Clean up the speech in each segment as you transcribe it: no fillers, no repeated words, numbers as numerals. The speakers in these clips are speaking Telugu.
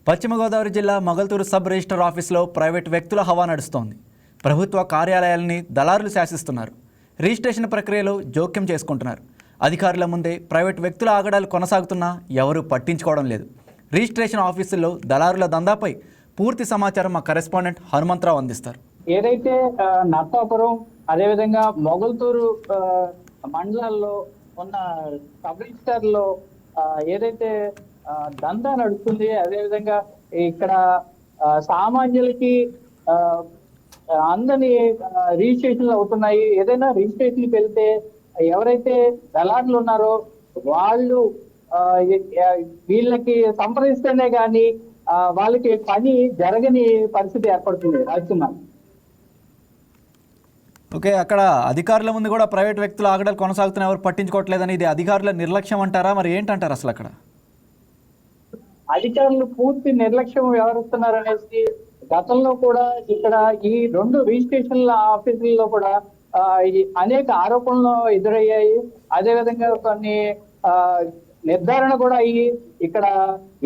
పశ్చిమ గోదావరి జిల్లా మొగల్తూరు సబ్ రిజిస్టర్ ఆఫీసులో ప్రైవేట్ వ్యక్తుల హవా నడుస్తోంది. ప్రభుత్వ కార్యాలయాలని దళారులు శాసిస్తున్నారు. రిజిస్ట్రేషన్ ప్రక్రియలో జోక్యం చేసుకుంటున్నారు. అధికారుల ముందే ప్రైవేట్ వ్యక్తుల ఆగడాలు కొనసాగుతున్నా ఎవరూ పట్టించుకోవడం లేదు. రిజిస్ట్రేషన్ ఆఫీసుల్లో దళారుల దందాపై పూర్తి సమాచారం మా కరెస్పాండెంట్ హనుమంతరావు అందిస్తారు. ఏదైతే నర్సాపురం అదేవిధంగా మొగల్తూరు మండలాల్లో ఉన్న సబ్ రిజిస్టర్ లో ఏదైతే దందా నడుస్తుంది, అదేవిధంగా ఇక్కడ సామాన్యులకి అందని రిజిస్ట్రేషన్లు అవుతున్నాయి. ఏదైనా రిజిస్ట్రేషన్కి వెళ్తే ఎవరైతే దళారులు ఉన్నారో వాళ్ళు వీళ్ళకి సంప్రదిస్తేనే కానీ వాళ్ళకి పని జరగని పరిస్థితి ఏర్పడుతుంది. రాజ్కుమార్, ఓకే, అక్కడ అధికారుల ముందు కూడా ప్రైవేట్ వ్యక్తుల ఆగడాలు కొనసాగుతున్న ఎవరు పట్టించుకోవట్లేదని ఇది అధికారుల నిర్లక్ష్యం అంటారా, మరి ఏంటంటారు? అసలు అక్కడ అధికారులు పూర్తి నిర్లక్ష్యం వ్యవహరిస్తున్నారు అనేసి గతంలో కూడా ఇక్కడ ఈ 2 రిజిస్ట్రేషన్ల ఆఫీసుల్లో కూడా అనేక ఆరోపణలు ఎదురయ్యాయి. అదేవిధంగా కొన్ని నిర్ధారణ కూడా అయ్యి ఇక్కడ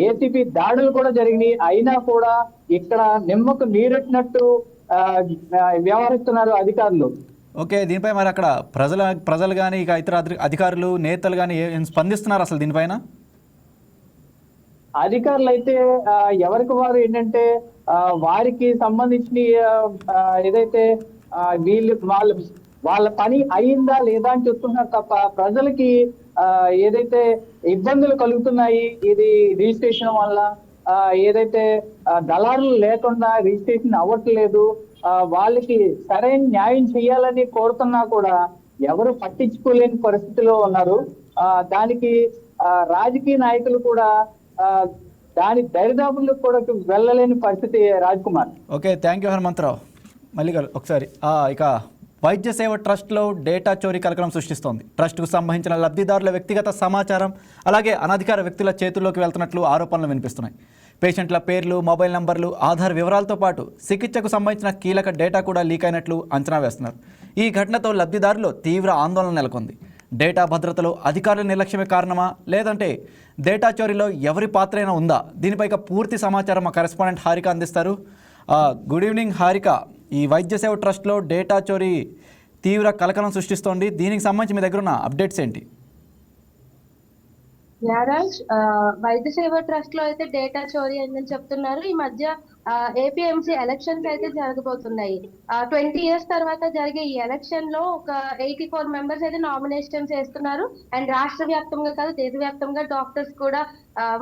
ఏసీపీ దాడులు కూడా జరిగినాయి. అయినా కూడా ఇక్కడ నిమ్మకు నీరెట్టినట్టు వ్యవహరిస్తున్నారు అధికారులు. ఓకే, దీనిపై మరి అక్కడ ప్రజలు కానీ ఇక ఇతర అధికారులు నేతలు కానీ స్పందిస్తున్నారు అసలు దీనిపైన? అధికారులు అయితే ఎవరికి వారు ఏంటంటే వారికి సంబంధించిన ఏదైతే వాళ్ళ పని అయిందా లేదా అని చూస్తున్నారు తప్ప ప్రజలకి ఏదైతే ఇబ్బందులు కలుగుతున్నాయి ఇది రిజిస్ట్రేషన్ వల్ల, ఏదైతే దళారులు లేకుండా రిజిస్ట్రేషన్ అవ్వట్లేదు, వాళ్ళకి సరైన న్యాయం చేయాలని కోరుతున్నా కూడా ఎవరు పట్టించుకోలేని పరిస్థితిలో ఉన్నారు. దానికి రాజకీయ నాయకులు కూడా దాని దరిదాపులకు కూడా వెళ్ళలేని పరిస్థితి. Rajkumar, okay, thank you Hanumantharao. మళ్ళీ ఒకసారి ఇక వైద్య సేవ ట్రస్ట్లో డేటా చోరీ కలకలం సృష్టిస్తోంది. ట్రస్ట్కు సంబంధించిన లబ్ధిదారుల వ్యక్తిగత సమాచారం అలాగే అనధికార వ్యక్తుల చేతుల్లోకి వెళ్తున్నట్లు ఆరోపణలు వినిపిస్తున్నాయి. పేషెంట్ల పేర్లు, మొబైల్ నంబర్లు, ఆధార్ వివరాలతో పాటు చికిత్సకు సంబంధించిన కీలక డేటా కూడా లీక్ అయినట్లు అంచనా వేస్తున్నారు. ఈ ఘటనతో లబ్ధిదారుల్లో తీవ్ర ఆందోళన నెలకొంది. డేటా భద్రతలో అధికారుల నిర్లక్ష్యమే కారణమా, లేదంటే డేటా చోరీలో ఎవరి పాత్రైనా ఉందా? దీనిపై పూర్తి సమాచారం మా కరెస్పాండెంట్ హారిక అందిస్తారు. గుడ్ ఈవినింగ్ హారిక, ఈ వైద్య సేవ ట్రస్ట్లో డేటా చోరీ తీవ్ర కలకలం సృష్టిస్తోంది. దీనికి సంబంధించి మీ దగ్గర ఉన్న అప్డేట్స్ ఏంటి? యారాజ్, వైద్య సేవ ట్రస్ట్ లో అయితే డేటా చోరీ అయిందని చెప్తున్నారు. ఈ మధ్య ఏపీఎంసీ ఎలక్షన్స్ అయితే జరగబోతున్నాయి. 20 years తర్వాత జరిగే ఈ ఎలక్షన్ లో ఒక 84 members అయితే నామినేషన్స్ వేస్తున్నారు. అండ్ రాష్ట్ర వ్యాప్తంగా కాదు, దేశవ్యాప్తంగా డాక్టర్స్ కూడా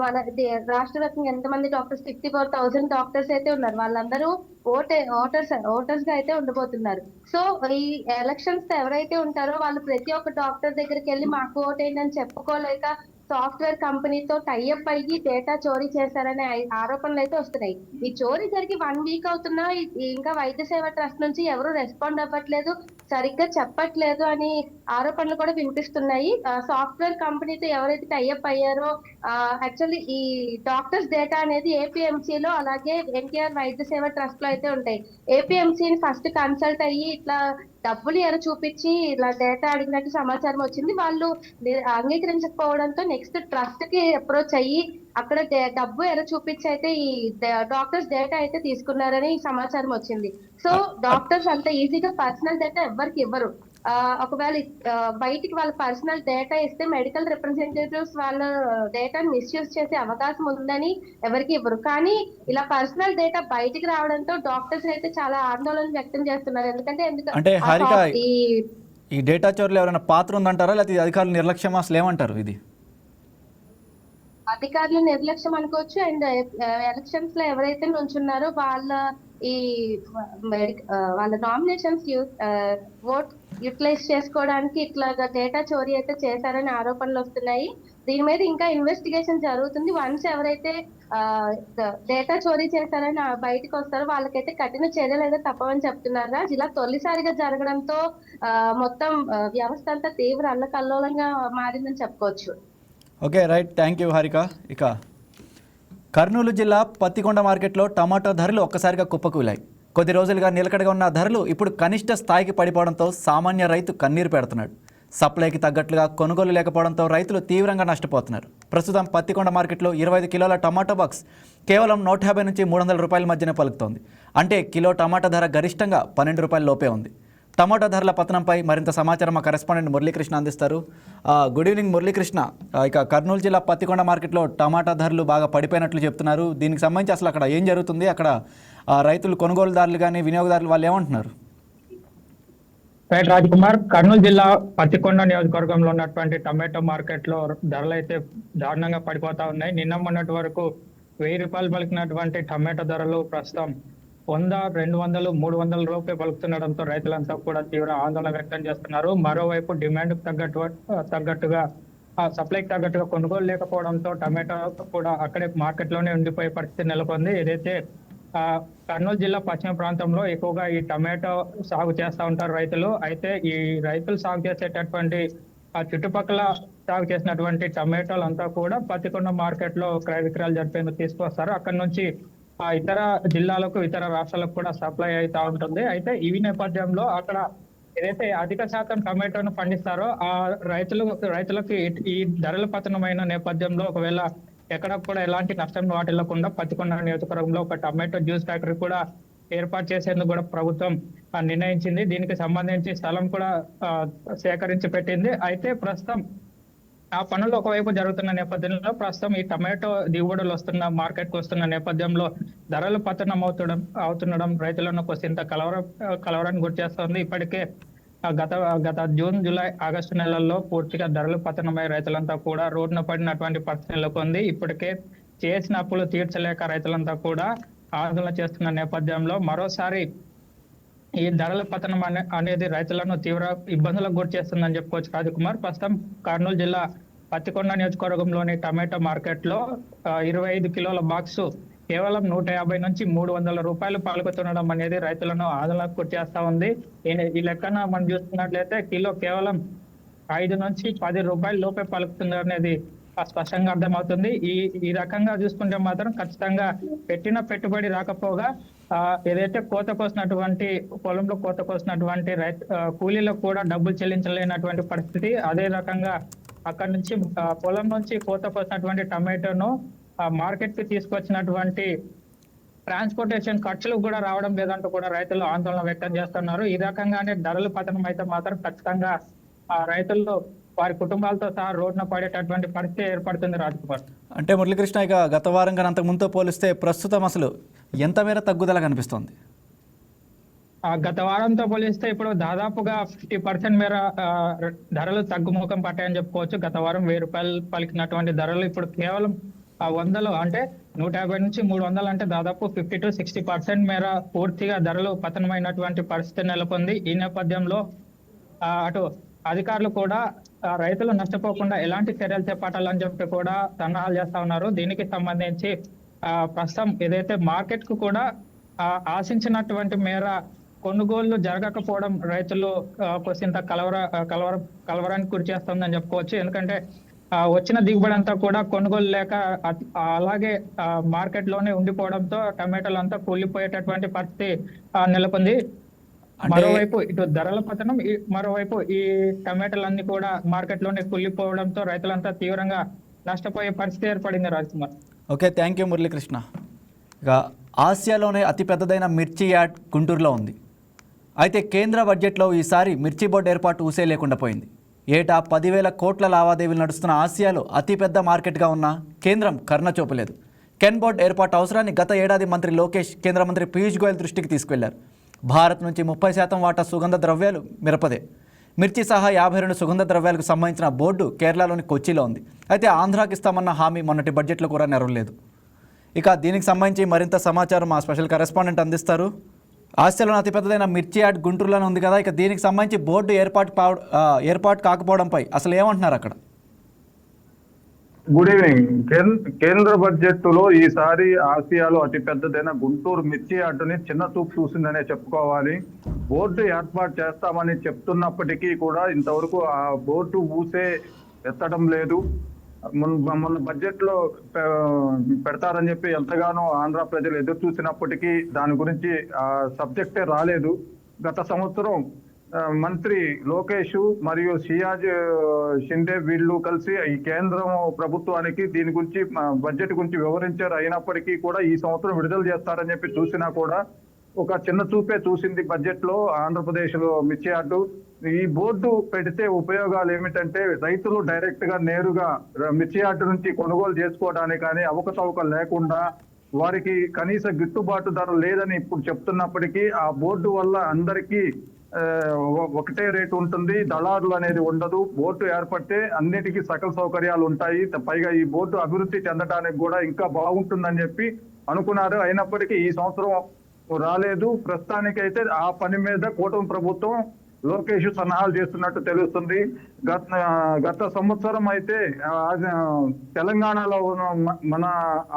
మన రాష్ట్ర వ్యాప్తంగా ఎంతమంది డాక్టర్స్ 64,000 డాక్టర్స్ అయితే ఉన్నారు. వాళ్ళందరూ ఓటర్స్ గా అయితే ఉండబోతున్నారు. సో ఈ ఎలక్షన్స్ ఎవరైతే ఉంటారో వాళ్ళు ప్రతి ఒక్క డాక్టర్ దగ్గరికి వెళ్ళి మాకు ఓటేంటని చెప్పుకోలేక సాఫ్ట్వేర్ కంపెనీతో టైఅప్ అయ్యి డేటా చోరీ చేశారనే ఆరోపణలు అయితే వస్తున్నాయి. ఈ చోరీ జరిగి 1 week అవుతున్నా ఇంకా వైద్య సేవ ట్రస్ట్ నుంచి ఎవరు రెస్పాండ్ అవ్వట్లేదు, సరిగ్గా చెప్పట్లేదు అని ఆరోపణలు కూడా వినిపిస్తున్నాయి. సాఫ్ట్వేర్ కంపెనీతో ఎవరైతే టైఅప్ అయ్యారో యాక్చువల్లీ ఈ డాక్టర్స్ డేటా అనేది ఏపీఎంసీలో అలాగే ఎన్టీఆర్ వైద్య సేవ ట్రస్ట్ లో అయితే ఉంటాయి. ఏపీఎంసీని ఫస్ట్ కన్సల్ట్ అయ్యి ఇట్లా డబ్బులు ఎర చూపించి ఇలా డేటా అడిగినట్టు సమాచారం వచ్చింది. వాళ్ళు అంగీకరించకపోవడంతో నెక్స్ట్ ట్రస్ట్ కి అప్రోచ్ అయ్యి అక్కడ డబ్బు ఎర చూపించి అయితే ఈ డాక్టర్స్ డేటా అయితే తీసుకున్నారని సమాచారం వచ్చింది. సో డాక్టర్స్ అంత ఈజీగా పర్సనల్ డేటా ఎవరికి ఇవ్వరు. ఒకవేళ బయటికి వాళ్ళ పర్సనల్ డేటా ఇస్తే మెడికల్ రిప్రజెంటేటివ్స్ వాళ్ళ డేటాను మిస్యూజ్ చేసే అవకాశం ఉందని ఎవరికి ఇవ్వరు. కానీ ఇలా పర్సనల్ డేటా బయటికి రావడంతో డాక్టర్స్ అయితే చాలా ఆందోళన వ్యక్తం చేస్తున్నారు. ఎందుకంటే హారిక, ఈ డేటా చోరీలో ఎవరైనా పాత్ర ఉందంటారా, లేకపోతే అధికారుల నిర్లక్ష్యం, అసలు ఏమంటారు? ఇది అధికారుల నిర్లక్ష్యం అనుకోవచ్చు. అండ్ ఎలక్షన్స్ లో ఎవరైతే నుంచున్నారో వాళ్ళ నామినేషన్స్ ఓట్ యూటిలైజ్ చేసుకోవడానికి ఇట్లాగా డేటా చోరీ అయితే చేశారని ఆరోపణలు వస్తున్నాయి. దీని మీద ఇంకా ఇన్వెస్టిగేషన్ జరుగుతుంది. వన్స్ ఎవరైతే డేటా చోరీ చేశారని బయటకు వస్తారో వాళ్ళకైతే కఠిన చర్యలు అయితే తప్పవని చెప్తున్నారు. ఇలా తొలిసారిగా జరగడంతో మొత్తం వ్యవస్థ అంతా తీవ్ర అల్లకల్లోలంగా మారిందని చెప్పుకోవచ్చు. Okay, right, thank you Harika. ఇక కర్నూలు జిల్లా పత్తికొండ మార్కెట్లో టమాటో ధరలు ఒక్కసారిగా కుప్పకూలాయి. కొద్ది రోజులుగా నిలకడగా ఉన్న ధరలు ఇప్పుడు కనిష్ట స్థాయికి పడిపోవడంతో సామాన్య రైతు కన్నీరు పెడుతున్నాడు. సప్లైకి తగ్గట్లుగా కొనుగోలు లేకపోవడంతో రైతులు తీవ్రంగా నష్టపోతున్నారు. ప్రస్తుతం పత్తికొండ మార్కెట్లో 25 కిలోల టమాటో బాక్స్ కేవలం 150 నుంచి 300 రూపాయల మధ్యనే పలుకుతోంది. అంటే కిలో టమాటా ధర గరిష్టంగా 12 రూపాయల లోపే ఉంది. టమాటా ధరల పతనంపై మరింత సమాచారం మా కరెస్పాండెంట్ మురళీకృష్ణ అందిస్తారు. Good evening Muralikrishna. ఇక కర్నూలు జిల్లా పత్తికొండ మార్కెట్లో టమాటా ధరలు బాగా పడిపోయినట్లు చెప్తున్నారు. దీనికి సంబంధించి అసలు అక్కడ ఏం జరుగుతుంది? అక్కడ రైతులు, కొనుగోలుదారులు కానీ వినియోగదారులు వాళ్ళు ఏమంటున్నారు? రైట్ రాజ్ కుమార్, కర్నూలు జిల్లా పత్తికొండ నియోజకవర్గంలో ఉన్నటువంటి టమాటో మార్కెట్ లో ధరలు అయితే దారుణంగా పడిపోతా ఉన్నాయి. నిన్న మొన్నటి వరకు 1000 రూపాయలు పలికినటువంటి టమాటో ధరలు ప్రస్తుతం 100, 200, 300 రూపాయలు పలుకుతుండడంతో రైతులంతా కూడా తీవ్ర ఆందోళన వ్యక్తం చేస్తున్నారు. మరోవైపు డిమాండ్ తగ్గట్టుగా సప్లైకి తగ్గట్టుగా కొనుగోలు లేకపోవడంతో టమాటో కూడా అక్కడే మార్కెట్ లోనే ఉండిపోయే పరిస్థితి నెలకొంది. ఏదైతే కర్నూలు జిల్లా పశ్చిమ ప్రాంతంలో ఎక్కువగా ఈ టమాటో సాగు చేస్తూ ఉంటారు రైతులు. అయితే ఈ రైతులు సాగు చేసేటటువంటి చుట్టుపక్కల సాగు చేసినటువంటి టమాటోలు అంతా కూడా పత్తికొండ మార్కెట్ లో క్రయ విక్రయాలు జరిపేందుకు తీసుకొస్తారు. అక్కడ నుంచి ఇతర జిల్లాలకు, ఇతర రాష్ట్రాలకు కూడా సప్లై అవుతా ఉంటుంది. అయితే ఈ నేపథ్యంలో అక్కడ ఏదైతే అధిక శాతం టమాటోను పండిస్తారో ఆ రైతులకు ఈ ధరల పతనమైన నేపథ్యంలో ఒకవేళ ఎక్కడ కూడా ఎలాంటి నష్టం వాటిల్లకుండా పత్తికొండ నియోజకవర్గంలో ఒక టమాటో జ్యూస్ ఫ్యాక్టరీ కూడా ఏర్పాటు చేసేందుకు కూడా ప్రభుత్వం నిర్ణయించింది. దీనికి సంబంధించి స్థలం కూడా సేకరించి పెట్టింది. అయితే ప్రస్తుతం ఆ పనులు ఒకవైపు జరుగుతున్న నేపథ్యంలో ప్రస్తుతం ఈ టమాటో దిగుబడులు వస్తున్న మార్కెట్కి వస్తున్న నేపథ్యంలో ధరలు పతనం అవుతుండడం రైతులను కొంత కలవరాన్ని గురి చేస్తుంది. ఇప్పటికే గత జూన్, జూలై, ఆగస్టు నెలల్లో పూర్తిగా ధరలు పతనమై రైతులంతా కూడా రోడ్డున పడినటువంటి పరిస్థితి నెలకొంది. ఇప్పటికే చేసిన అప్పులు తీర్చలేక రైతులంతా కూడా ఆందోళన చేస్తున్న నేపథ్యంలో మరోసారి ఈ ధరల పతనం అనేది రైతులను తీవ్ర ఇబ్బందులకు గురి చేస్తుందని చెప్పుకోవచ్చు. రాజకుమార్, ప్రస్తుతం కర్నూలు జిల్లా పత్తికొండ నియోజకవర్గంలోని టమాటో మార్కెట్ లో 25 కిలోల బాక్సు కేవలం 150 నుంచి 300 రూపాయలు పలుకుతుండడం అనేది రైతులను ఆందోళనకు గురి చేస్తా ఉంది. ఈ లెక్కన మనం చూస్తున్నట్లయితే కిలో కేవలం 5 నుంచి 10 రూపాయల లోపే పలుకుతుంది అనేది స్పష్టంగా అర్థమవుతుంది. ఈ రకంగా చూసుకుంటే మాత్రం ఖచ్చితంగా పెట్టిన పెట్టుబడి రాకపోగా ఏదైతే కోత కోసినటువంటి పొలంలో కోత కోసినటువంటి కూలీలకు కూడా డబ్బులు చెల్లించలేనటువంటి పరిస్థితి. అదే రకంగా అక్కడ నుంచి పొలం నుంచి కోత కోసినటువంటి టమాటోను మార్కెట్ కి తీసుకొచ్చినటువంటి ట్రాన్స్పోర్టేషన్ ఖర్చులు కూడా రావడం లేదంటూ కూడా రైతులు ఆందోళన వ్యక్తం చేస్తున్నారు. ఈ రకంగానే ధరలు పతనం అయితే మాత్రం ఖచ్చితంగా రైతుల్లో వారి కుటుంబాలతో సహా రోడ్డున పడేటటువంటి పరిస్థితి ఏర్పడుతుంది. రాజకుమార్, అంటే మురళీకృష్ణ, ఇక గత వారం కానీ అంతకు ముందుతో పోలిస్తే ప్రస్తుతం అసలు ఎంత మేర తగ్గుదల కనిపిస్తోంది? గత వారంతో పోలిస్తే ఇప్పుడు దాదాపుగా 50% మేర ధరలు తగ్గుముఖం పట్టాయని చెప్పుకోవచ్చు. గత వారం 1000 రూపాయలు పలికినటువంటి ధరలు ఇప్పుడు కేవలం 100 అంటే 150 నుంచి 300 అంటే దాదాపు 50 to 60% మేర పూర్తిగా ధరలు పతనమైనటువంటి పరిస్థితి నెలకొంది. ఈ నేపథ్యంలో అటు అధికారులు కూడా రైతులు నష్టపోకుండా ఎలాంటి చర్యలు చేపట్టాలని చెప్పి కూడా సన్నాహాలు చేస్తా ఉన్నారు. దీనికి సంబంధించి ప్రస్తుతం ఏదైతే మార్కెట్ కు కూడా ఆశించినటువంటి మేర కొనుగోళ్లు జరగకపోవడం రైతులు కొంత కలవరానికి గురి చేస్తుందని చెప్పుకోవచ్చు. ఎందుకంటే వచ్చిన దిగుబడి అంతా కూడా కొనుగోలు లేక అలాగే మార్కెట్ లోనే ఉండిపోవడంతో టమాటాలు అంతా కూలిపోయేటటువంటి పరిస్థితి నెలకొంది. మరోవైపు ఇటు ధరల పతనం, మరోవైపు ఈ టమాటాలన్నీ కూడా మార్కెట్ లోనే కూలిపోవడంతో రైతులంతా తీవ్రంగా నష్టపోయే పరిస్థితి ఏర్పడింది. Rajkumar, okay, thank you Muralikrishna. ఇక ఆసియాలోనే అతిపెద్దదైన మిర్చి యార్డ్ గుంటూరులో ఉంది. అయితే కేంద్ర బడ్జెట్లో ఈసారి మిర్చి బోర్డు ఏర్పాటు ఊసే లేకుండా పోయింది. ఏటా 10,000 కోట్ల లావాదేవీలు నడుస్తున్న ఆసియాలో అతిపెద్ద మార్కెట్గా ఉన్న కేంద్రం కర్ణ చూపలేదు. కెన్ బోర్డు ఏర్పాటు అవసరాన్ని గత ఏడాది మంత్రి లోకేష్ కేంద్ర మంత్రి పీయూష్ గోయల్ దృష్టికి తీసుకెళ్లారు. భారత్ నుంచి 30% వాటా సుగంధ ద్రవ్యాలు మిరపదే. మిర్చి సహా 52 సుగంధ ద్రవ్యాలకు సంబంధించిన బోర్డు కేరళలోని కొచ్చిలో ఉంది. అయితే ఆంధ్రాకి ఇస్తామన్న హామీ మొన్నటి బడ్జెట్లో కూడా నెరవేరలేదు. ఇక దీనికి సంబంధించి మరింత సమాచారం మా స్పెషల్ కరెస్పాండెంట్ అందిస్తారు. ఆసియాలోని అతిపెద్దదైన మిర్చి యార్డ్ గుంటూరులోనే ఉంది కదా, ఇక దీనికి సంబంధించి బోర్డు ఏర్పాటు కాకపోవడంపై అసలు ఏమంటున్నారు అక్కడ? Good evening. కేంద్ర బడ్జెట్ లో ఈసారి ఆసియాలో అతిపెద్దదైన గుంటూరు మిర్చి యార్డుని చిన్న చూపు చూసిందనే చెప్పుకోవాలి. బోర్డు ఏర్పాటు చేస్తామని చెప్తున్నప్పటికీ కూడా ఇంతవరకు ఆ బోర్డు ఊసే ఎత్తడం లేదు. మొన్న బడ్జెట్ లో పెడతారని చెప్పి ఎంతగానో ఆంధ్ర ప్రజలు ఎదురు చూసినప్పటికీ దాని గురించి సబ్జెక్టే రాలేదు. గత సంవత్సరం మంత్రి లోకేష్ మరియు సియాజ్ షిండే వీళ్ళు కలిసి ఈ కేంద్రం ప్రభుత్వానికి దీని గురించి బడ్జెట్ గురించి వివరించారు. అయినప్పటికీ కూడా ఈ సంవత్సరం విడుదల చేస్తారని చెప్పి చూసినా కూడా ఒక చిన్న చూపే చూసింది బడ్జెట్ లో ఆంధ్రప్రదేశ్ లో మిర్చి యార్డు. ఈ బోర్డు పెడితే ఉపయోగాలు ఏమిటంటే రైతులు డైరెక్ట్ గా నేరుగా మిర్చి యార్డు నుంచి కొనుగోలు చేసుకోవడానికి కానీ అవకతవకలు లేకుండా వారికి కనీస గిట్టుబాటు ధర లేదని ఇప్పుడు చెప్తున్నప్పటికీ ఆ బోర్డు వల్ల అందరికీ ఒకటే రేటు ఉంటుంది, దళారులు అనేది ఉండదు. బోర్డు ఏర్పడితే అన్నిటికీ సకల సౌకర్యాలు ఉంటాయి. పైగా ఈ బోర్డు అభివృద్ధి చెందడానికి కూడా ఇంకా బాగుంటుందని చెప్పి అనుకున్నారు. అయినప్పటికీ ఈ సంవత్సరం రాలేదు. ప్రస్తుతానికైతే ఆ పని మీద కూటమి ప్రభుత్వం లోకేష్ సన్నాహాలు చేస్తున్నట్టు తెలుస్తుంది. గత సంవత్సరం అయితే తెలంగాణలో మన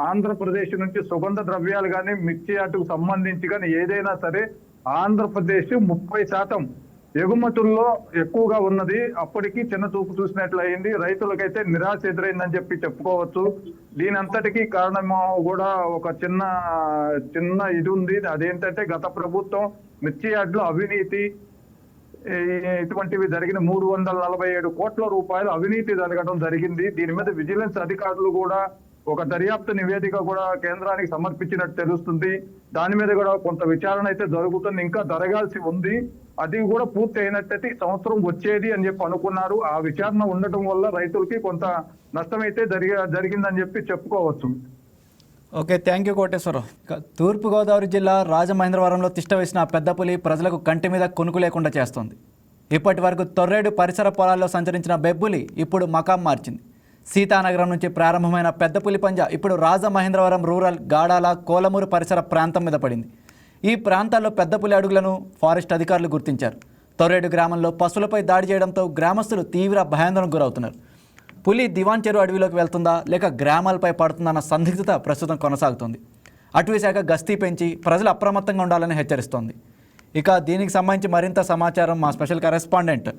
ఆంధ్రప్రదేశ్ నుంచి సుగంధ ద్రవ్యాలు కానీ మిర్చి యార్డుకు సంబంధించి కానీ ఏదైనా సరే ఆంధ్రప్రదేశ్ 30% ఎగుమతుల్లో ఎక్కువగా ఉన్నది. అప్పటికి చిన్న చూపు చూసినట్లు అయింది. రైతులకైతే నిరాశ ఎదురైందని చెప్పి చెప్పుకోవచ్చు. దీని అంతటికీ కారణము కూడా ఒక చిన్న ఇది ఉంది. అదేంటంటే గత ప్రభుత్వం మిర్చి యార్డులో అవినీతి ఇటువంటివి జరిగిన 347 కోట్ల రూపాయలు అవినీతి జరగడం జరిగింది. దీని మీద విజిలెన్స్ అధికారులు కూడా ఒక దర్యాప్తు నివేదిక కూడా కేంద్రానికి సమర్పించినట్టు తెలుస్తుంది. దాని మీద కూడా కొంత విచారణ అయితే జరుగుతుంది, ఇంకా జరగాల్సి ఉంది. అది కూడా పూర్తి అయినట్టయితే ఈ సంవత్సరం వచ్చేది అని చెప్పి అనుకున్నారు. ఆ విచారణ ఉండటం వల్ల రైతులకి కొంత నష్టం అయితే జరిగిందని చెప్పి చెప్పుకోవచ్చు. Okay, thank you Koteswararao. Turpu Godavari జిల్లా రాజమహేంద్రవరంలో తిష్ట వేసిన పెద్ద పులి ప్రజలకు కంటి మీద కొనుకు లేకుండా చేస్తోంది. ఇప్పటి వరకు తొర్రేడు పరిసర పొలాల్లో సంచరించిన బెబ్బులి ఇప్పుడు మకాం మార్చింది. సీతానగరం నుంచి ప్రారంభమైన పెద్ద పులి పంజా ఇప్పుడు రాజమహేంద్రవరం రూరల్, గాడాల, కోలమూరు పరిసర ప్రాంతం మీద పడింది. ఈ ప్రాంతాల్లో పెద్ద పులి అడుగులను ఫారెస్ట్ అధికారులు గుర్తించారు. తొర్రేడు గ్రామంలో పశువులపై దాడి చేయడంతో గ్రామస్తులు తీవ్ర భయాందోళనకు గురవుతున్నారు. పులి దివాన్ చెరువు అడవిలోకి వెళ్తుందా లేక గ్రామాలపై పడుతుందన్న సందిగ్ధత ప్రస్తుతం కొనసాగుతోంది. అటవీ శాఖ గస్తీ పెంచి ప్రజలు అప్రమత్తంగా ఉండాలని హెచ్చరిస్తోంది. ఇక దీనికి సంబంధించి మరింత సమాచారం మా స్పెషల్ కరెస్పాండెంట్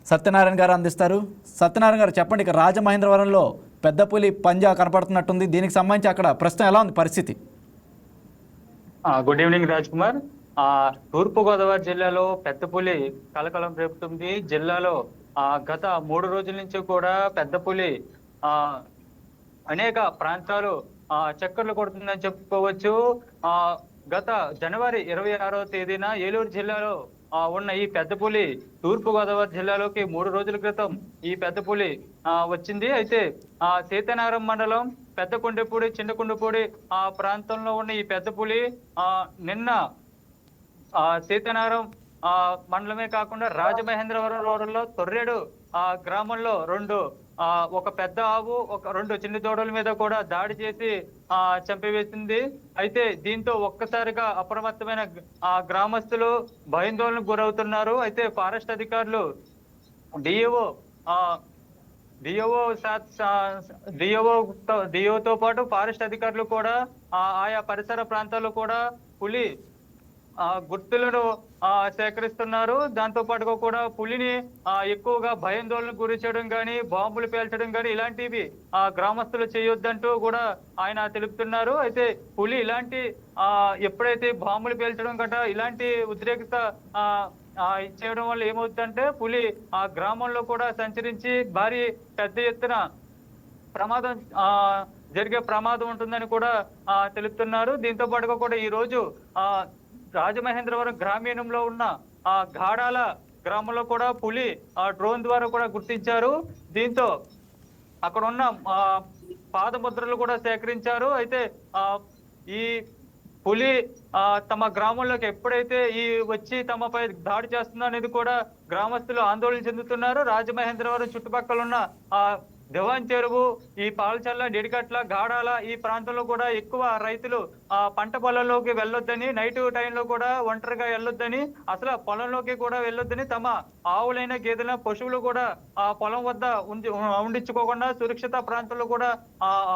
సత్యనారాయణ గారు అందిస్తారు. సత్యనారాయణ గారు చెప్పండి, ఇక రాజమహేంద్రవరంలో పెద్ద పులి పంజా కనపడుతున్నట్టుంది. దీనికి సంబంధించి అక్కడ ప్రస్తుతం ఎలా ఉంది పరిస్థితి? Good evening Raj Kumar. తూర్పుగోదావరి జిల్లాలో పెద్ద పులి కలకలం రేపుతుంది. జిల్లాలో గత 3 రోజుల నుంచి కూడా పెద్ద పులి అనేక ప్రాంతాలు చక్కర్లు కొడుతుందని చెప్పుకోవచ్చు. గత జనవరి 26వ తేదీన ఏలూరు జిల్లాలో ఉన్న ఈ పెద్ద పులి తూర్పుగోదావరి జిల్లాలోకి 3 రోజుల క్రితం ఈ పెద్ద పులి వచ్చింది. అయితే సీతానగరం మండలం పెద్ద కొండపూడి, చిన్న కొండపూడి ఆ ప్రాంతంలో ఉన్న ఈ పెద్ద పులి నిన్న సీతానగరం మండలమే కాకుండా రాజమహేంద్రవరం రోడ్డులో తొర్రేడు గ్రామంలో ఒక పెద్ద ఆవు, 2 చిన్న దూడల మీద కూడా దాడి చేసి చంపివేసింది. అయితే దీంతో ఒక్కసారిగా అప్రమత్తమైన గ్రామస్తులు భయాందోళనకు గురవుతున్నారు. అయితే ఫారెస్ట్ అధికారులు డిఓతో పాటు ఫారెస్ట్ అధికారులు కూడా ఆయా పరిసర ప్రాంతాల్లో కూడా పులి గుర్తులను సేకరిస్తున్నారు. దాంతో పాటుగా కూడా పులిని ఎక్కువగా భయాందోళనకు గురి చేయడం కానీ, బాంబులు పేల్చడం కానీ ఇలాంటివి గ్రామస్తులు చేయొద్దంటూ కూడా ఆయన తెలుపుతున్నారు. అయితే పులి ఇలాంటి ఎప్పుడైతే బాంబులు పేల్చడం గట్రా ఇలాంటి ఉద్రేకత చేయడం వల్ల ఏమవుతుందంటే పులి ఆ గ్రామంలో కూడా సంచరించి భారీ పెద్ద ఎత్తున జరిగే ప్రమాదం ఉంటుందని కూడా తెలుపుతున్నారు. దీంతో పాటుగా కూడా ఈ రోజు రాజమహేంద్రవరం గ్రామీణంలో ఉన్న గాడాల గ్రామంలో కూడా పులి డ్రోన్ ద్వారా కూడా గుర్తించారు. దీంతో అక్కడ ఉన్న పాదముద్రలు కూడా సేకరించారు. అయితే ఈ పులి తమ గ్రామంలోకి ఎప్పుడైతే వచ్చి తమపై దాడి చేస్తుందో అనేది కూడా గ్రామస్తులు ఆందోళన చెందుతున్నారు. రాజమహేంద్రవరం చుట్టుపక్కల ఉన్న దివాన్ చెరువు, ఈ పాలచల్ల, నిడికట్ల, గాడాల ఈ ప్రాంతంలో కూడా ఎక్కువ రైతులు పంట పొలంలోకి వెళ్ళొద్దని, నైట్ టైంలో కూడా ఒంటరిగా వెళ్ళొద్దని, అసలు పొలంలోకి కూడా వెళ్ళొద్దని, తమ ఆవులైన గేదెల పశువులు కూడా పొలం వద్ద ఉండించుకోకుండా సురక్షిత ప్రాంతంలో కూడా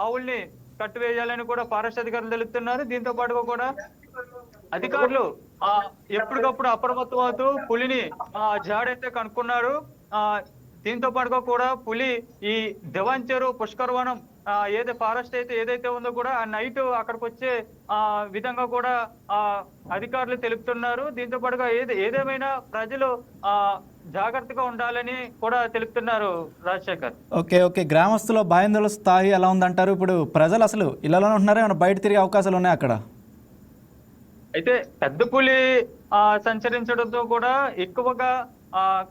ఆవుల్ని కట్టివేయాలని కూడా ఫారెస్ట్ అధికారులు తెలుపుతున్నారు. దీంతో పాటుగా కూడా అధికారులు ఎప్పటికప్పుడు అప్రమత్తం అవుతూ పులిని జాడైతే కనుక్కున్నారు. దీంతో పాటుగా కూడా పులి ఈ దివాంచెరు పుష్కరవనం ఏదైతే ఫారెస్ట్ అయితే ఏదైతే ఉందో కూడా ఆ నైట్ అక్కడికి వచ్చే విధంగా కూడా అధికారులు తెలుపుతున్నారు. దీంతో పాటుగా ఏదేమైనా ప్రజలు జాగ్రత్తగా ఉండాలని కూడా తెలుపుతున్నారు రాజశేఖర్. ఓకే, గ్రామస్తుల భయాందోళన స్థాయి ఎలా ఉందంటారు? ఇప్పుడు ప్రజలు అసలు ఇళ్లలోనే ఉంటున్నారా, ఏమైనా బయట తిరిగే అవకాశాలు ఉన్నాయి అక్కడ? అయితే పెద్ద పులి సంచరించడంతో కూడా ఎక్కువగా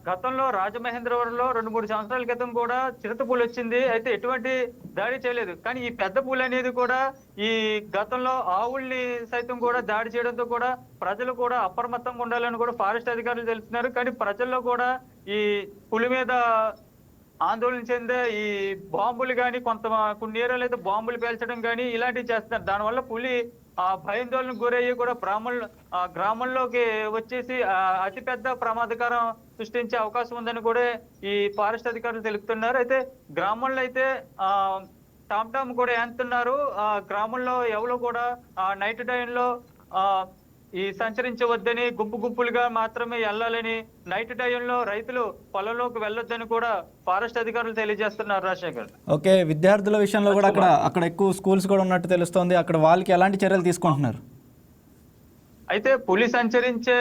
గతంలో రాజమహేంద్రవరంలో 2-3 సంవత్సరాల క్రితం కూడా చిరుత పులి వచ్చింది. అయితే ఎటువంటి దాడి చేయలేదు. కానీ ఈ పెద్ద పులి అనేది కూడా ఈ గతంలో ఆవుల్ని సైతం కూడా దాడి చేయడంతో కూడా ప్రజలు కూడా అప్రమత్తంగా ఉండాలని కూడా ఫారెస్ట్ అధికారులు తెలుస్తున్నారు. కానీ ప్రజల్లో కూడా ఈ పులి మీద ఆందోళన చెందే ఈ బాంబులు కానీ కొన్ని ఏరియాలో అయితే బాంబులు పేల్చడం కానీ ఇలాంటివి చేస్తున్నారు. దానివల్ల పులి భయాందోళనకు గురయ్యి కూడా గ్రామంలోకి వచ్చేసి అతిపెద్ద ప్రమాదకరం సృష్టించే అవకాశం ఉందని కూడా ఈ ఫారెస్ట్ అధికారులు తెలుపుతున్నారు. అయితే గ్రామంలో అయితే టామ్ కూడా ఏంతున్నారు. గ్రామంలో ఎవరు కూడా నైట్ టైంలో ఈ సంచరించవద్దని, గుంపులుగా మాత్రమే వెళ్ళాలని, నైట్ టైంలో రైతులు పొలంలోకి వెళ్ళొద్దని కూడా ఫారెస్ట్ అధికారులు తెలియజేస్తున్నారు రాజశేఖర్. ఓకే, విద్యార్థుల విషయంలో కూడా అక్కడ ఎక్కువ స్కూల్స్ కూడా ఉన్నట్టు తెలుస్తోంది. అక్కడ వాళ్ళకి ఎలాంటి చర్యలు తీసుకుంటున్నారు? అయితే పులి సంచరించే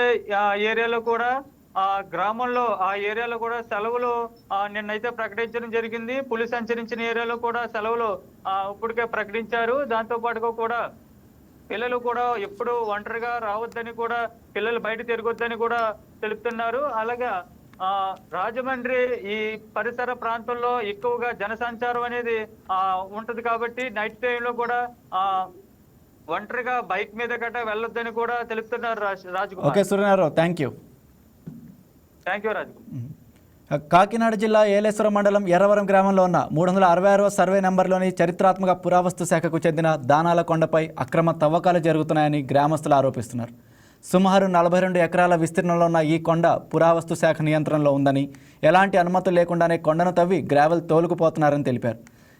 ఏరియాలో కూడా గ్రామంలో ఆ ఏరియాలో కూడా సెలవులు నిన్నైతే ప్రకటించడం జరిగింది. పులి సంచరించిన ఏరియాలో కూడా సెలవులు ఇప్పటికే ప్రకటించారు. దాంతో పాటుగా కూడా పిల్లలు కూడా ఎప్పుడు ఒంటరిగా రావద్దని కూడా, పిల్లలు బయట తిరగొద్దని కూడా తెలుపుతున్నారు. అలాగే రాజమండ్రి ఈ పరిసర ప్రాంతంలో ఎక్కువగా జనసంచారం అనేది ఉంటది కాబట్టి నైట్ టైంలో కూడా ఒంటరిగా బైక్ మీద గట్రా వెళ్ళొద్దని కూడా తెలుపుతున్నారు Rajkumar. Okay Suryanarayana, thank you Rajkumar. Kakinada జిల్లా ఏలేశ్వరం మండలం ఎర్రవరం గ్రామంలో ఉన్న 366వ సర్వే నెంబర్లోని చరిత్రాత్మక పురావస్తు శాఖకు చెందిన దానాల కొండపై అక్రమ తవ్వకాలు జరుగుతున్నాయని గ్రామస్తులు ఆరోపిస్తున్నారు. సుమారు 42 ఎకరాల విస్తీర్ణంలో ఉన్న ఈ కొండ పురావస్తు శాఖ నియంత్రణలో ఉందని, ఎలాంటి అనుమతులు లేకుండానే కొండను తవ్వి గ్రావెల్ తోలుకుపోతున్నారని తెలిపారు.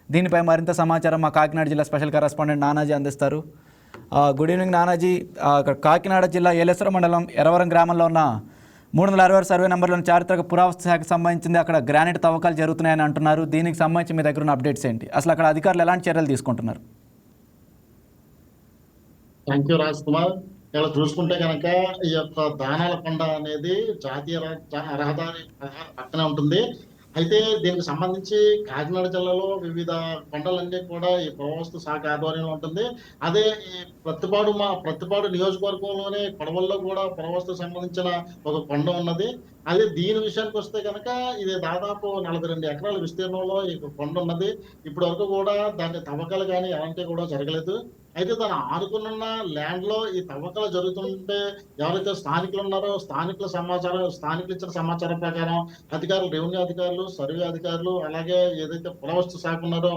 దీనిపై మరింత సమాచారం మా కాకినాడ జిల్లా స్పెషల్ కరెస్పాండెంట్ నానాజీ అందిస్తారు. Good evening Nanaji. కాకినాడ జిల్లా ఏలేశ్వరం మండలం ఎర్రవరం గ్రామంలో ఉన్న 366 సర్వే నెంబర్లోని చారిత్రక పురావస్తు శాఖకు సంబంధించింది. అక్కడ గ్రానైట్ తవ్వకాలు జరుగుతున్నాయని అంటున్నారు. దీనికి సంబంధించి మీ దగ్గర ఉన్న అప్డేట్స్ ఏంటి? అసలు అక్కడ అధికారులు ఎలాంటి చర్యలు తీసుకుంటున్నారు? Thank you Raj Kumar. ఇలా చూసుకుంటే కనుక ఈ యొక్క దానాల కొండ అనేది జాతీయ రహదారి పక్కనే ఉంటుంది. అయితే దీనికి సంబంధించి కాకినాడ జిల్లాలో వివిధ కొండలన్నీ కూడా ఈ పురావస్తు శాఖ ఆధ్వర్యంలో ఉంటుంది. అదే ఈ ప్రత్తిపాడు నియోజకవర్గంలోనే కొడవల్లో కూడా పురావస్తు సంబంధించిన ఒక కొండ ఉన్నది. అదే దీని విషయానికి వస్తే కనుక ఇది దాదాపు 42 ఎకరాల విస్తీర్ణంలో ఈ కొండ ఉన్నది. ఇప్పటి వరకు కూడా దాని తవ్వకాలు కానీ ఎలాంటివి కూడా జరగలేదు. అయితే దాని ఆనుకున్న ల్యాండ్ లో ఈ తవ్వకాలు జరుగుతుంటే ఎవరైతే స్థానికులు ఉన్నారో స్థానికులు ఇచ్చిన సమాచారం ప్రకారం అధికారులు, రెవెన్యూ అధికారులు, సర్వే అధికారులు, అలాగే ఏదైతే పురావస్తు శాఖ ఉన్నారో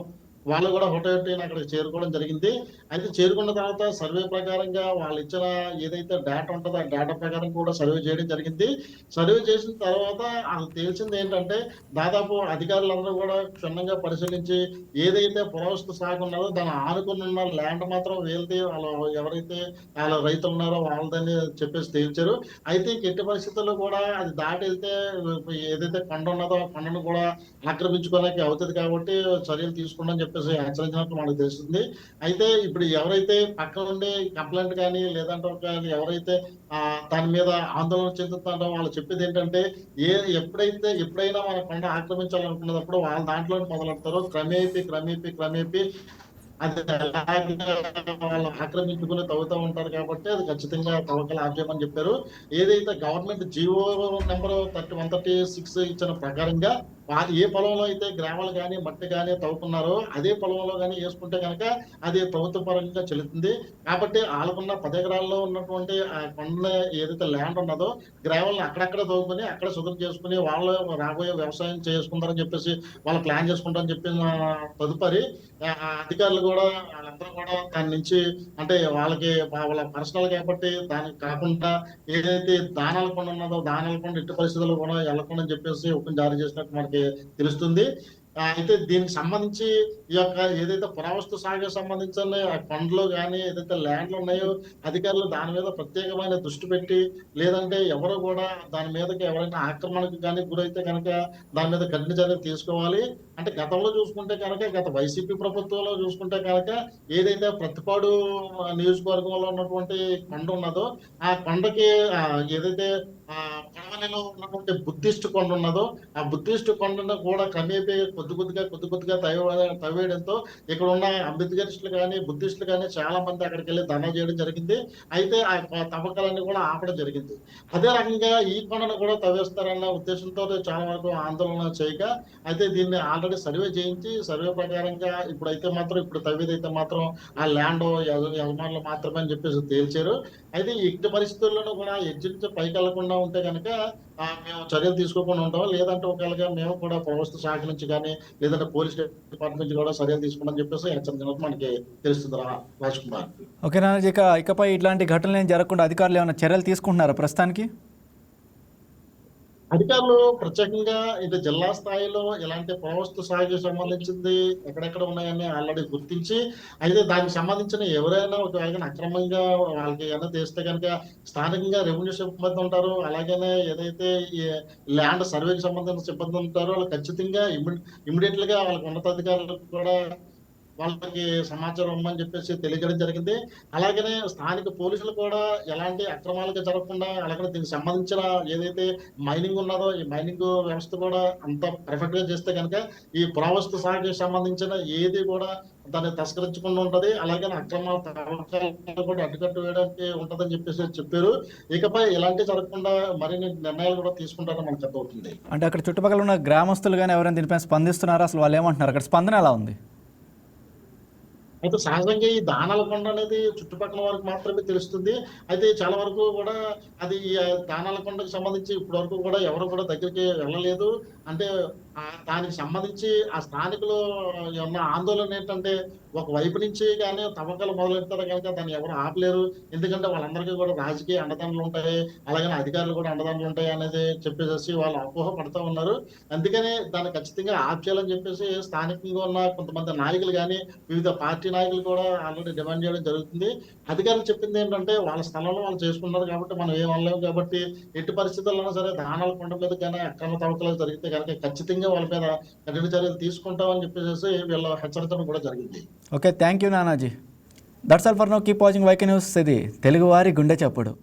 వాళ్ళు కూడా హుటాహుటిన అక్కడికి చేరుకోవడం జరిగింది. అయితే చేరుకున్న తర్వాత సర్వే ప్రకారంగా వాళ్ళు ఇచ్చిన ఏదైతే డేటా ఉంటుందో ఆ డేటా ప్రకారం కూడా సర్వే చేయడం జరిగింది. సర్వే చేసిన తర్వాత అది తేల్చింది ఏంటంటే దాదాపు అధికారులందరూ కూడా క్షుణ్ణంగా పరిశీలించి ఏదైతే పురావస్తు శాఖ ఉన్నదో దాని ఆనుకున్న ల్యాండ్ మాత్రం వీళ్ళది, ఎవరైతే వాళ్ళ రైతులు ఉన్నారో వాళ్ళదని చెప్పేసి తేల్చారు. అయితే ఎట్టి పరిస్థితుల్లో కూడా అది దాటి వెళ్తే ఏదైతే కొండ ఉన్నదో ఆ కొండను కూడా ఆక్రమించుకోవడానికి అవుతుంది కాబట్టి చర్యలు తీసుకుంటామని చెప్పేసి హెచ్చరించినట్టు మనకు తెలుస్తుంది. అయితే ఇప్పుడు ఎవరైతే పక్కన ఉండే కంప్లైంట్ కానీ లేదంటే ఎవరైతే దాని మీద ఆందోళన చెందుతున్నారో వాళ్ళు చెప్పేది ఏంటంటే ఎప్పుడైనా మన కొండ ఆక్రమించాలనుకున్నప్పుడు వాళ్ళ దాంట్లో మొదలెడతారో క్రమేపీ అది వాళ్ళు ఆక్రమించుకుని తవ్వుతూ ఉంటారు కాబట్టి అది ఖచ్చితంగా తవ్వకాలు ఆపేయమని చెప్పారు. ఏదైతే గవర్నమెంట్ జీవో నెంబర్ 136 ఇచ్చిన ప్రకారంగా ఏ పొలంలో అయితే గ్రామాలు కానీ మట్టి కానీ తవ్వుకున్నారో అదే పొలంలో కానీ వేసుకుంటే కనుక అది ప్రభుత్వ పరంగా చెల్లుతుంది. కాబట్టి వాళ్ళకున్న 10 ఎకరాల్లో ఉన్నటువంటి ఆ కొండ ఏదైతే ల్యాండ్ ఉన్నదో గ్రామాలను అక్కడక్కడ తవ్వుకుని అక్కడ శుభ్రం చేసుకుని వాళ్ళు రాబోయే వ్యవసాయం చేసుకుంటారని చెప్పేసి వాళ్ళు ప్లాన్ చేసుకుంటారని చెప్పిన తదుపరి అధికారులు కూడా వాళ్ళందరూ కూడా దాని నుంచి అంటే వాళ్ళ పర్సనల్ కాబట్టి దానికి కాకుండా ఏదైతే దానాల కొండ ఉన్నదో దానాల కొండ ఎట్టి పరిస్థితుల్లో కూడా వెళ్ళకుండా చెప్పేసి హుకుం జారీ చేసినట్టు మనకి తెలుస్తుంది. అయితే దీనికి సంబంధించి ఈ యొక్క ఏదైతే పురావస్తు సాగుకు సంబంధించిన ఆ కొండలు కానీ ఏదైతే ల్యాండ్లు ఉన్నాయో అధికారులు దాని మీద ప్రత్యేకమైన దృష్టి పెట్టి, లేదంటే ఎవరు కూడా దాని మీదకి ఎవరైనా ఆక్రమణకు కానీ గురైతే కనుక దాని మీద కఠిన చర్యలు తీసుకోవాలి. అంటే గతంలో చూసుకుంటే కనుక గత వైసీపీ ప్రభుత్వంలో చూసుకుంటే కనుక ఏదైతే ప్రతిపాడు నియోజకవర్గంలో ఉన్నటువంటి కొండ ఉన్నదో ఆ కొండకి ఏదైతే పడవలిలో ఉన్నటువంటి బుద్ధిస్ట్ కొండ ఉన్నదో ఆ బుద్ధిస్ట్ కొండను కూడా క్రమేపీ కొద్ది కొద్దిగా తవ్వేయడంతో ఇక్కడ ఉన్న అంబేద్కరిస్టులు కానీ బుద్ధిస్టులు కానీ చాలా మంది అక్కడికి వెళ్ళి ధర్నా చేయడం జరిగింది. అయితే ఆ తవ్వకాలన్నీ కూడా ఆపడం జరిగింది. అదే రకంగా ఈ కొండను కూడా తవ్వేస్తారన్న ఉద్దేశంతో చాలా వరకు ఆందోళన చేయగా, అయితే దీన్ని ఆల్రెడీ సర్వే చేయించి సర్వే ప్రకారంగా ఇప్పుడు తవ్వేదైతే మాత్రం ఆ ల్యాండ్ యజమానులు మాత్రమే అని చెప్పేసి తేల్చారు. అయితే ఇట్టి పరిస్థితుల్లోనూ కూడా ఎడ్జ్ నుంచి పైకి వెళ్లకుండా ఉంటే కనుక మేము చర్యలు తీసుకోకుండా ఉంటాం. లేదంటే ఒకవేళ మేము కూడా పురావస్తు శాఖ నుంచి కానీ లేదంటే పోలీస్ డిపార్ట్మెంట్ నుంచి కూడా చర్యలు తీసుకుంటామని చెప్పేసి హెచ్చరించినట్టు మనకి తెలుస్తుంది రాజ్ కుమార్. ఓకే నానాజీ, ఇకపై ఇట్లాంటి ఘటనలు ఏం జరగకుండా అధికారులు ఏమైనా చర్యలు తీసుకుంటున్నారా ప్రస్తుతానికి? అధికారులు ప్రత్యేకంగా ఇది జిల్లా స్థాయిలో ఇలాంటి పురావస్తు సాగుకి సంబంధించింది ఎక్కడెక్కడ ఉన్నాయని ఆల్రెడీ గుర్తించి, అయితే దానికి సంబంధించిన ఎవరైనా ఒకవేళ అక్రమంగా వాళ్ళకి ఏమైనా తెస్తే కనుక స్థానికంగా రెవెన్యూ సిబ్బంది ఉంటారు, అలాగనే ఏదైతే ఈ ల్యాండ్ సర్వేకి సంబంధించిన సిబ్బంది ఉంటారో వాళ్ళు ఖచ్చితంగా ఇమ్మీడియట్ గా వాళ్ళకి ఉన్నతాధికారులకు కూడా వాళ్ళకి సమాచారం ఇవ్వమని చెప్పేసి తెలియజేయడం జరిగింది. అలాగనే స్థానిక పోలీసులు కూడా ఎలాంటి అక్రమాలకు జరగకుండా, అలాగే దీనికి సంబంధించిన ఏదైతే మైనింగ్ ఉన్నదో ఈ మైనింగ్ వ్యవస్థ కూడా అంత పర్ఫెక్ట్ గా చేస్తే కనుక ఈ పురావస్తు శాఖకి సంబంధించిన ఏది కూడా దాన్ని తస్కరించకుండా ఉంటది. అలాగే అక్రమ తవ్వకాలు కూడా అడ్డుకట్టు వేయడానికి ఉంటదని చెప్పేసి చెప్పారు. ఇకపై ఇలాంటి జరగకుండా మరిన్ని నిర్ణయాలు కూడా తీసుకుంటారని మనకు అర్థమవుతుంది. అంటే అక్కడ చుట్టుపక్కల ఉన్న గ్రామస్తులు కానీ ఎవరైనా దీనిపై స్పందిస్తున్నారా? అసలు వాళ్ళు ఏమంటున్నారు? అక్కడ స్పందన ఎలా ఉంది? అయితే సహజంగా ఈ దానాలకొండ అనేది చుట్టుపక్కల వరకు మాత్రమే తెలుస్తుంది. అయితే చాలా వరకు కూడా అది ఈ దానాలకొండకు సంబంధించి ఇప్పటి వరకు కూడా ఎవరు కూడా దగ్గరికి వెళ్ళలేదు. అంటే దానికి సంబంధించి ఆ స్థానికులు ఉన్న ఆందోళన ఏంటంటే, ఒక వైపు నుంచి కానీ తవ్వకాలు మొదలెడతారు కనుక దాన్ని ఎవరు ఆపలేరు. ఎందుకంటే వాళ్ళందరికీ కూడా రాజకీయ అండదండలు ఉంటాయి, అలాగే అధికారులు కూడా అండదండలు ఉంటాయి అనేది చెప్పేసి వాళ్ళు అపోహ పడుతూ ఉన్నారు. అందుకనే దాన్ని ఖచ్చితంగా ఆప్ చేయాలని చెప్పేసి స్థానికంగా ఉన్న కొంతమంది నాయకులు కానీ వివిధ పార్టీ నాయకులు కూడా ఆల్రెడీ డిమాండ్ చేయడం జరుగుతుంది. అధికారులు చెప్పింది ఏంటంటే వాళ్ళ స్థలంలో వాళ్ళు చేసుకున్నారు కాబట్టి మనం ఏం అనలేము, కాబట్టి ఎట్టి పరిస్థితుల్లోనూ సరే దానాలకొండ మీద కానీ అక్రమ తవ్వకాలు జరిగితే కనుక ఖచ్చితంగా వాళ్ళ మీద కఠిన చర్యలు తీసుకుంటామని చెప్పేసి వీళ్ళ హెచ్చరించడం కూడా జరిగింది. Okay, thank you Nanaji. That's all for now. Keep watching YK news. ఇది తెలుగువారి గుండె చప్పుడు.